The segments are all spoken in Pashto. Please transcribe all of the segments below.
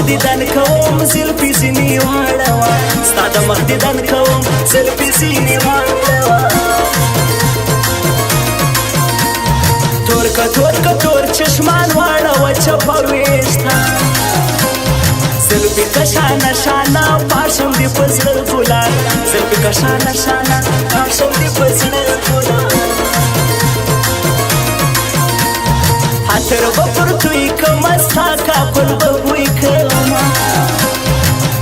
دیدن کوم زلفی زینی واړوه ستا د مخ دیدن کوم زلفی زینی واړوه تور که تور چشمان واړوه چپه ویشته زلفی که شانه شانه پاشم دی په زړه ګلان زلفی که شانه شانه پاشم دی په زړه ګلان حتر به پر توی کمه ستا کاکل به بوی کمه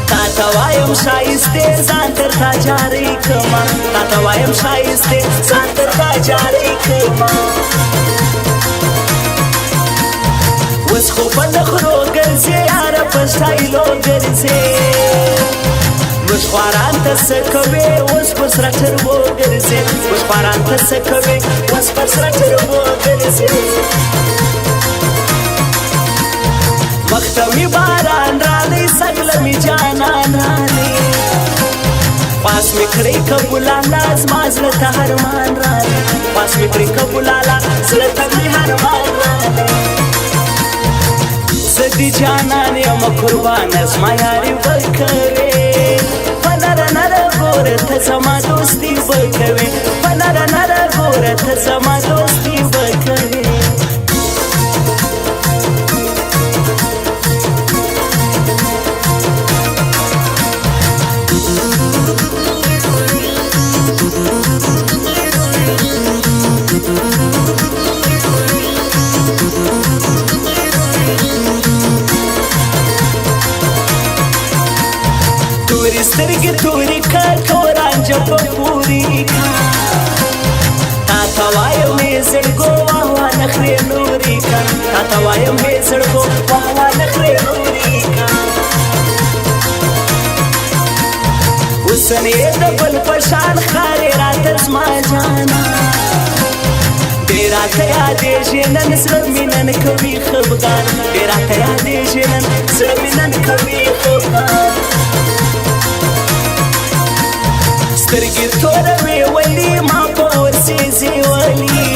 تا ته وایم ښایستې ځان تر تا جارې کمه تا ته وایم ښایستې ځان تر تا جارې کمه اوس خو په نخرو ګرځې یاره په سټایلو ګرځې موږ خواران ته څه کوې اوس په سره ټربو ګرځې موږ خواران ته څه کوې اوس په سره ټربو ګرځې مخته مې باران رالی سګله مې جانان رالی پاس مې کړی کبولاله زما زړه ته هرمان رالی پاس مې کړی کبولاله زړه ته مې هرمان رالی زه دې جانان یم قربانه زما یاري به کوې په نره نره ګوره ته زما دوستي به کوې په نره نره ګوره ته زما دوستي به کوې توری سترګې تورې که تورانجه په پورې که تا ته وایم ای زړګو واه واه نخرې نورې که تا ته وایم ای زړګو واه واه نخرې نورې که اوسنې د بل په شان ښکارې راته زما جانا دی راته یادېږي نن زړه مې نن کوي خفګان دی راته یادېږي نن زړه مې نن کوي خفګان سترګې توروې ولي ما په ورسېزې ولي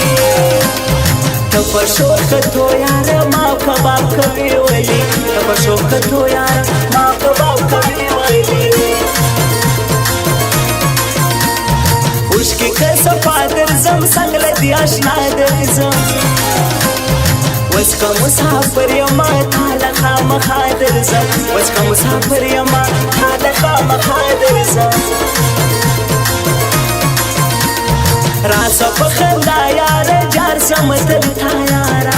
ته په شوکتو یاره ما کباب کوې ولي ته په شوکتو یاره ما کباب کوې ولي اوښکې که صفا درځم څنګ له دې اشنا درځم اوس که مسافر یمه تا له خامخا درځم اوس که مسافر یمه تا له خامخا درځم راسه په خندا یاره جار سم تل تا یاره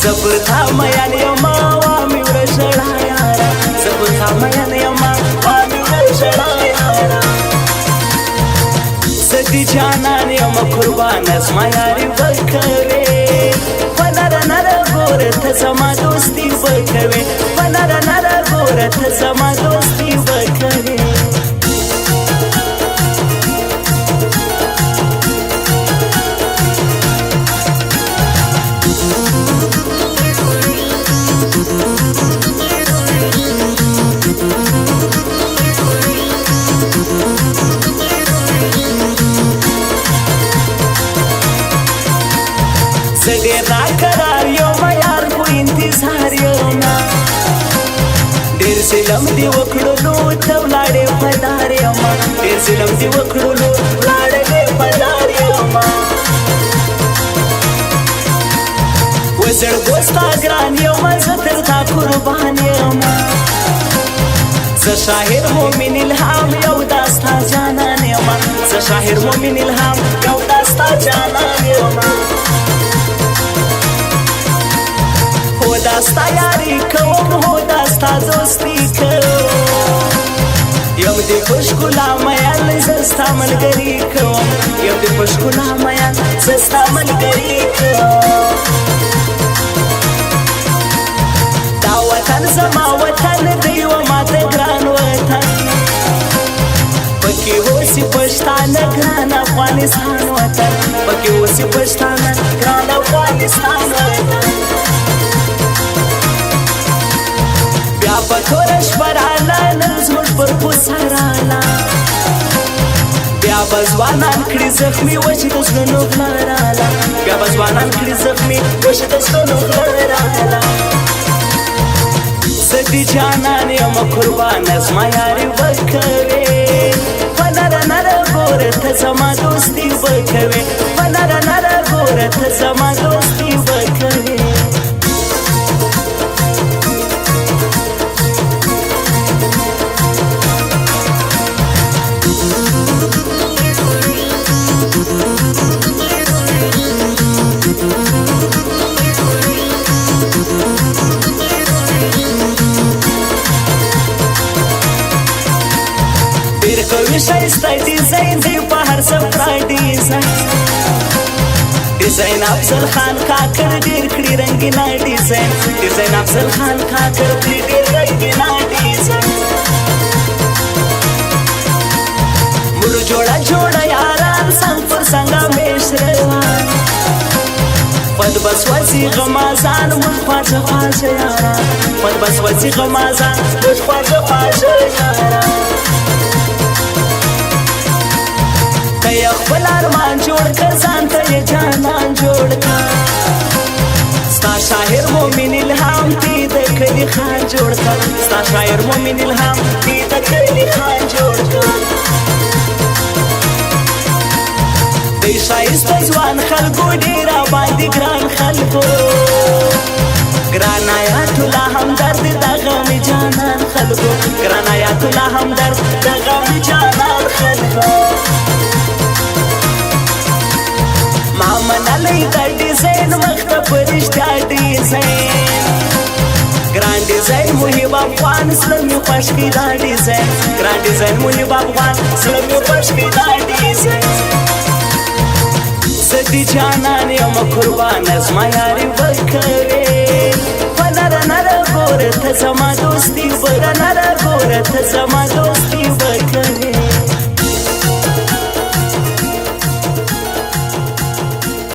زه پر تا میان یمه وا مې وړه ژړا یاره زه پر تا میان یمه وا مې وړه ژړا یاره زه دې جانان یم قربانه زما یاري به کوې په نره نره ګوره ته زما دوستي به کوې په نره نره ګوره ته زما دوستي به کوې زه ډېر راقرار یم یار خو انتظار یم ډېر ظلم دې وکړلو ته ولاړې په لار یم ډېر ظلم دې وکړلو ولاړې په لار یم وزړګو ستا ګران یم زه تر تا قربان یم زه شاعر مومن الهام یو دا ستا جانان یم زه شاعر مومن الهام یو دا ستا جانان یم هو دا ستا یاري کوم هو دا ستا دوستي کوم یم دې په ښکلا میان زه ستا ملګري کوم یم دې په ښکلا میان زه ستا ملګري کوم دا وطن زما وطن دی و ماته ګران وطن پکې اوسې پښتانه ګران افغانستان وطن پکې اوسې پښتانه ګران افغانستان وطن بیا په توره شپه راله نن زموږ پر کوڅه راله بیا به ځوانان کړي زخمي وچې د زړونو غله راله بیا به ځوانان کړي زخمي وچې د زړونو غله راله زدی جانان یم قربان زما یاري وکوي په نره نره ګوره ته زما دوستي وکوي په نره نره ګوره ته زما دوستي وکوي کوي شایسته ډیزاین دی په هر سفر ډیزاین افضل خان کاکړ ډیر کړي رنگینا ډیزاین افضل خان کاکړ ډیر رنگینا ډیزاین مړو جوړه جوړه یاران څنګ پر څنګه مشروان پد بس وځي غمازان مخ پاڅه پاڅه یاران پد بس وځي غمازان مخ پاڅه پاڅه یاران کیا خپل ارمان جوړ کړ ځان ته یې جانان جوړ کړ ستا شاعر مومن الهام دې د کلي خان جوړ کړ ستا شاعر مومن الهام دې د کلي خان جوړ کړ دې شایسته ځوان خلکو ډېر باندې ګران خلکو ګران آیات الله همدرد د غم جانان خلکو ګران آیات الله همدرد د غم جانان خلکو منالی دا ډیزاین وخت پرشتیا ډیزاین ګران ډیزاین محب افغان اسلامي خوښ کی دا ډیزاین ګران ډیزاین محب افغان اسلامي خوښ کی دا ډیزاین زدی جانان یم قربان زما یاري وکوي په نره نره ګوره ته زما دوستي په نره ګوره ته زما دوستي وکوي